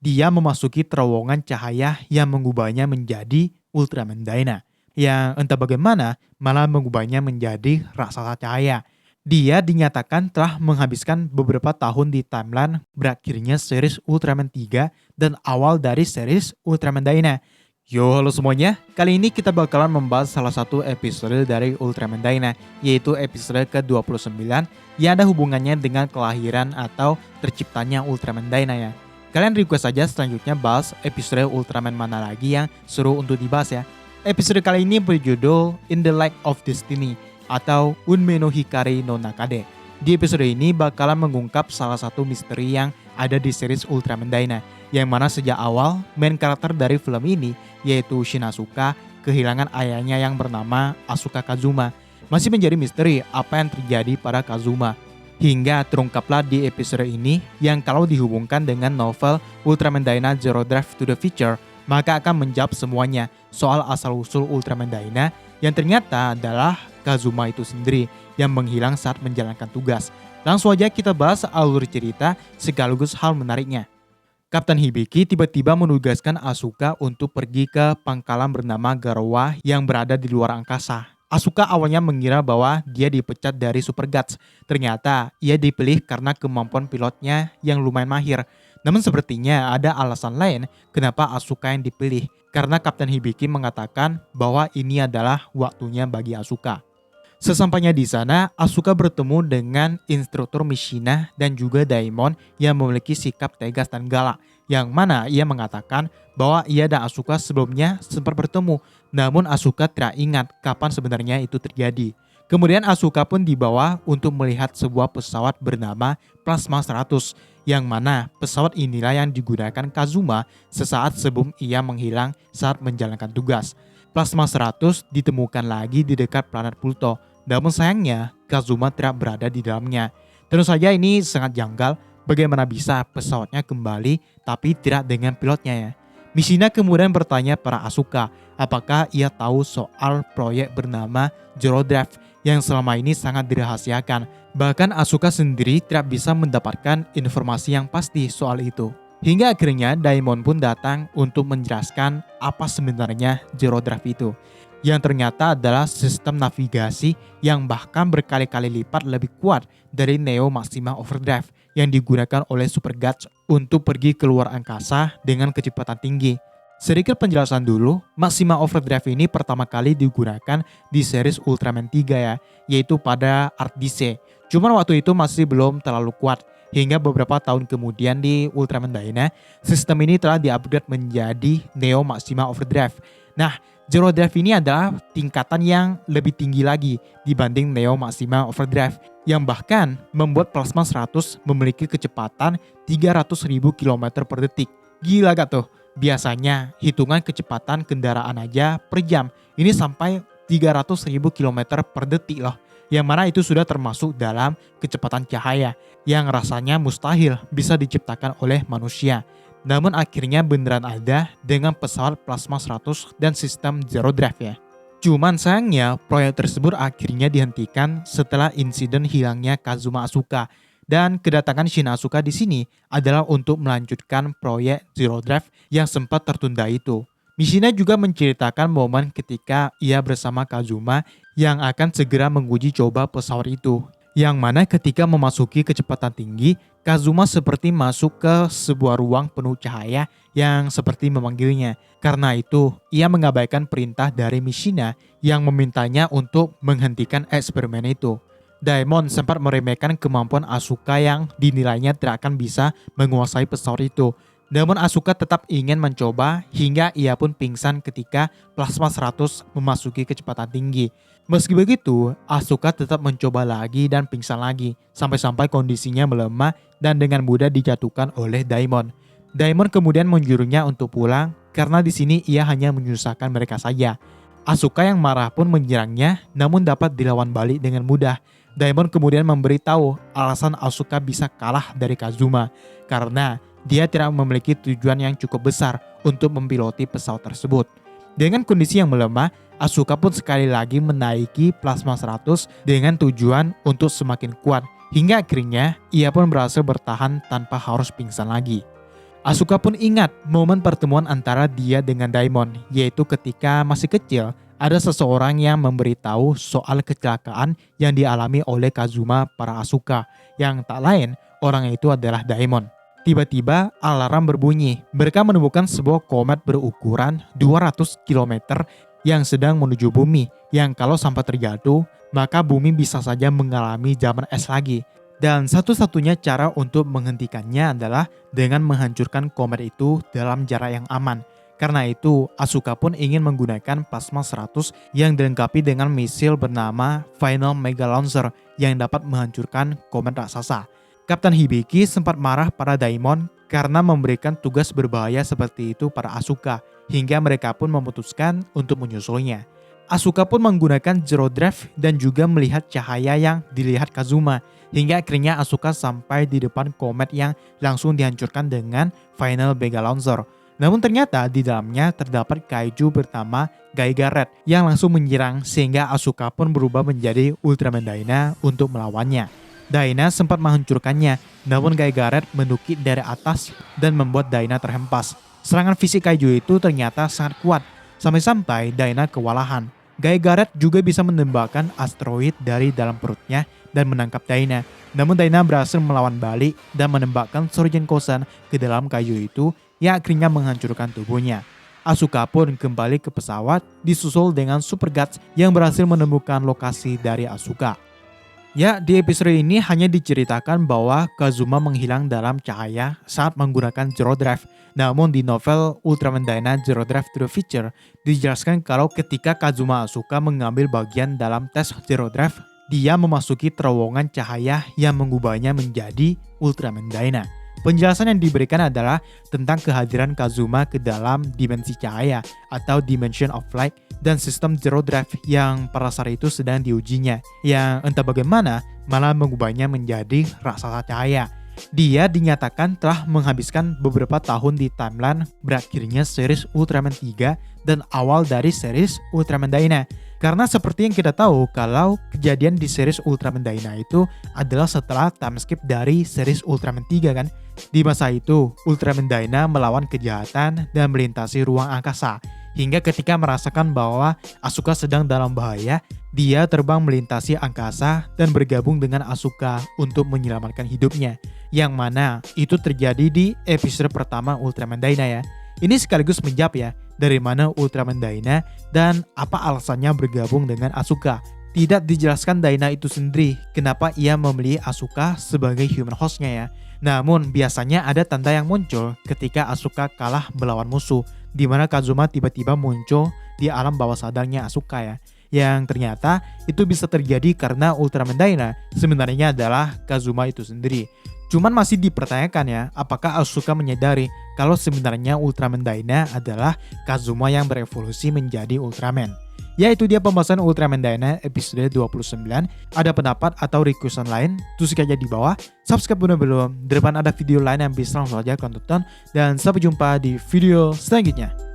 dia memasuki terowongan cahaya yang mengubahnya menjadi Ultraman Dyna. Yang entah bagaimana malah mengubahnya menjadi raksasa cahaya. Dia dinyatakan telah menghabiskan beberapa tahun di timeline berakhirnya series Ultraman 3 dan awal dari series Ultraman Dyna. Yo, halo semuanya. Kali ini kita bakalan membahas salah satu episode dari Ultraman Dyna, yaitu episode ke-29 yang ada hubungannya dengan kelahiran atau terciptanya Ultraman Dyna ya. Kalian request aja selanjutnya bahas episode Ultraman mana lagi yang seru untuk dibahas ya. Episode kali ini berjudul In the Light of Destiny atau Unme no Hikari no Nakade. Di episode ini bakalan mengungkap salah satu misteri yang ada di series Ultraman Dyna, yang mana sejak awal main karakter dari film ini yaitu Shin Asuka kehilangan ayahnya yang bernama Asuka Kazuma. Masih menjadi misteri apa yang terjadi pada Kazuma. Hingga terungkaplah di episode ini yang kalau dihubungkan dengan novel Ultraman Dyna Zero Drive to the Future, maka akan menjawab semuanya soal asal-usul Ultraman Dyna yang ternyata adalah Kazuma itu sendiri yang menghilang saat menjalankan tugas. Langsung aja kita bahas alur cerita sekaligus hal menariknya. Kapten Hibiki tiba-tiba menugaskan Asuka untuk pergi ke pangkalan bernama Garowa yang berada di luar angkasa. Asuka awalnya mengira bahwa dia dipecat dari Super Guts. Ternyata ia dipilih karena kemampuan pilotnya yang lumayan mahir. Namun sepertinya ada alasan lain kenapa Asuka yang dipilih. Karena Kapten Hibiki mengatakan bahwa ini adalah waktunya bagi Asuka. Sesampainya di sana, Asuka bertemu dengan instruktur Mishina dan juga Daimon yang memiliki sikap tegas dan galak. Yang mana ia mengatakan bahwa ia dan Asuka sebelumnya sempat bertemu. Namun Asuka tidak ingat kapan sebenarnya itu terjadi. Kemudian Asuka pun dibawa untuk melihat sebuah pesawat bernama Plasma 100. Yang mana pesawat inilah yang digunakan Kazuma sesaat sebelum ia menghilang saat menjalankan tugas. Plasma 100 ditemukan lagi di dekat planet Pluto. Namun sayangnya Kazuma tidak berada di dalamnya. Tentu saja ini sangat janggal bagaimana bisa pesawatnya kembali tapi tidak dengan pilotnya ya. Mishina kemudian bertanya pada Asuka apakah ia tahu soal proyek bernama Zero Drive yang selama ini sangat dirahasiakan. Bahkan Asuka sendiri tidak bisa mendapatkan informasi yang pasti soal itu. Hingga akhirnya Daimon pun datang untuk menjelaskan apa sebenarnya Zero Drive itu. Yang ternyata adalah sistem navigasi yang bahkan berkali-kali lipat lebih kuat dari Neo Maxima Overdrive yang digunakan oleh Super Guts untuk pergi ke luar angkasa dengan kecepatan tinggi. Sedikit penjelasan dulu, Maxima Overdrive ini pertama kali digunakan di series Ultraman 3 ya, yaitu pada Art DC. Cuman waktu itu masih belum terlalu kuat. Hingga beberapa tahun kemudian di Ultraman Dyna, sistem ini telah di-upgrade menjadi Neo Maxima Overdrive. Nah, Zero Drive ini adalah tingkatan yang lebih tinggi lagi dibanding Neo Maxima Overdrive, yang bahkan membuat Plasma 100 memiliki kecepatan 300.000 km per detik. Gila gak tuh? Biasanya hitungan kecepatan kendaraan aja per jam ini sampai 300.000 km per detik loh. Yang mana itu sudah termasuk dalam kecepatan cahaya yang rasanya mustahil bisa diciptakan oleh manusia. Namun akhirnya beneran ada dengan pesawat Plasma 100 dan sistem Zero Drive ya. Cuman sayangnya proyek tersebut akhirnya dihentikan setelah insiden hilangnya Kazuma Asuka. Dan kedatangan Shin Asuka di sini adalah untuk melanjutkan proyek Zero Drive yang sempat tertunda itu. Mishina juga menceritakan momen ketika ia bersama Kazuma yang akan segera menguji coba pesawat itu. Yang mana ketika memasuki kecepatan tinggi, Kazuma seperti masuk ke sebuah ruang penuh cahaya yang seperti memanggilnya. Karena itu, ia mengabaikan perintah dari Mishina yang memintanya untuk menghentikan eksperimen itu. Daimon sempat meremehkan kemampuan Asuka yang dinilainya tidak akan bisa menguasai pesawat itu. Namun Asuka tetap ingin mencoba hingga ia pun pingsan ketika Plasma 100 memasuki kecepatan tinggi. Meski begitu, Asuka tetap mencoba lagi dan pingsan lagi, sampai-sampai kondisinya melemah dan dengan mudah dijatuhkan oleh Daimon. Daimon kemudian menyuruhnya untuk pulang karena di sini ia hanya menyusahkan mereka saja. Asuka yang marah pun menyerangnya, namun dapat dilawan balik dengan mudah. Daimon kemudian memberitahu alasan Asuka bisa kalah dari Kazuma karena dia tidak memiliki tujuan yang cukup besar untuk mempiloti pesawat tersebut. Dengan kondisi yang melemah, Asuka pun sekali lagi menaiki Plasma 100 dengan tujuan untuk semakin kuat. Hingga akhirnya ia pun berhasil bertahan tanpa harus pingsan lagi. Asuka pun ingat momen pertemuan antara dia dengan Daimon, yaitu ketika masih kecil, ada seseorang yang memberitahu soal kecelakaan yang dialami oleh Kazuma para Asuka, yang tak lain orang itu adalah Daimon. Tiba-tiba alarm berbunyi. Mereka menemukan sebuah komet berukuran 200 km yang sedang menuju bumi, yang kalau sampai terjatuh, maka bumi bisa saja mengalami zaman es lagi. Dan satu-satunya cara untuk menghentikannya adalah dengan menghancurkan komet itu dalam jarak yang aman. Karena itu, Asuka pun ingin menggunakan plasma 100 yang dilengkapi dengan misil bernama Final Mega Launcher yang dapat menghancurkan komet raksasa. Kapten Hibiki sempat marah pada Daimon karena memberikan tugas berbahaya seperti itu pada Asuka, hingga mereka pun memutuskan untuk menyusulnya. Asuka pun menggunakan Zero Drive dan juga melihat cahaya yang dilihat Kazuma, hingga akhirnya Asuka sampai di depan komet yang langsung dihancurkan dengan Final Mega Launcher. Namun ternyata di dalamnya terdapat kaiju bernama Gaiga Red yang langsung menyerang, sehingga Asuka pun berubah menjadi Ultraman Dyna untuk melawannya. Dyna sempat menghancurkannya, namun Gaiga Red menukik dari atas dan membuat Dyna terhempas. Serangan fisik kaiju itu ternyata sangat kuat, sampai-sampai Dyna kewalahan. Gaiga Red juga bisa menembakkan asteroid dari dalam perutnya dan menangkap Dyna. Namun Dyna berhasil melawan balik dan menembakkan Shuriken Kosen ke dalam kayu itu yang akhirnya menghancurkan tubuhnya. Asuka pun kembali ke pesawat disusul dengan Super Guts yang berhasil menemukan lokasi dari Asuka. Ya, di episode ini hanya diceritakan bahwa Kazuma menghilang dalam cahaya saat menggunakan Zero Drive. Namun di novel Ultraman Dyna Zero Drive to the Future dijelaskan kalau ketika Kazuma Asuka mengambil bagian dalam tes Zero Drive, dia memasuki terowongan cahaya yang mengubahnya menjadi Ultraman Dyna. Penjelasan yang diberikan adalah tentang kehadiran Kazuma ke dalam dimensi cahaya atau Dimension of Light dan sistem Zero Drive yang pada saat itu sedang diujinya, yang entah bagaimana malah mengubahnya menjadi raksasa cahaya. Dia dinyatakan telah menghabiskan beberapa tahun di timeline berakhirnya series Ultraman 3 dan awal dari series Ultraman Dyna. Karena seperti yang kita tahu kalau kejadian di series Ultraman Dyna itu adalah setelah time skip dari series Ultraman 3 kan. Di masa itu, Ultraman Dyna melawan kejahatan dan melintasi ruang angkasa. Hingga ketika merasakan bahwa Asuka sedang dalam bahaya, dia terbang melintasi angkasa dan bergabung dengan Asuka untuk menyelamatkan hidupnya. Yang mana itu terjadi di episode pertama Ultraman Dyna ya. Ini sekaligus menjawab ya, dari mana Ultraman Dyna dan apa alasannya bergabung dengan Asuka. Tidak dijelaskan Dyna itu sendiri, kenapa ia memilih Asuka sebagai human hostnya ya. Namun biasanya ada tanda yang muncul ketika Asuka kalah melawan musuh, di mana Kazuma tiba-tiba muncul di alam bawah sadarnya Asuka ya. Yang ternyata itu bisa terjadi karena Ultraman Dyna sebenarnya adalah Kazuma itu sendiri. Cuman masih dipertanyakan ya, apakah Asuka menyadari kalau sebenarnya Ultraman Dyna adalah Kazuma yang berevolusi menjadi Ultraman. Ya, itu dia pembahasan Ultraman Dyna episode 29. Ada pendapat atau requestan lain? Tulis aja di bawah. Subscribe belum? Di depan ada video lain yang bisa langsung aja kalian tonton. Dan sampai jumpa di video selanjutnya.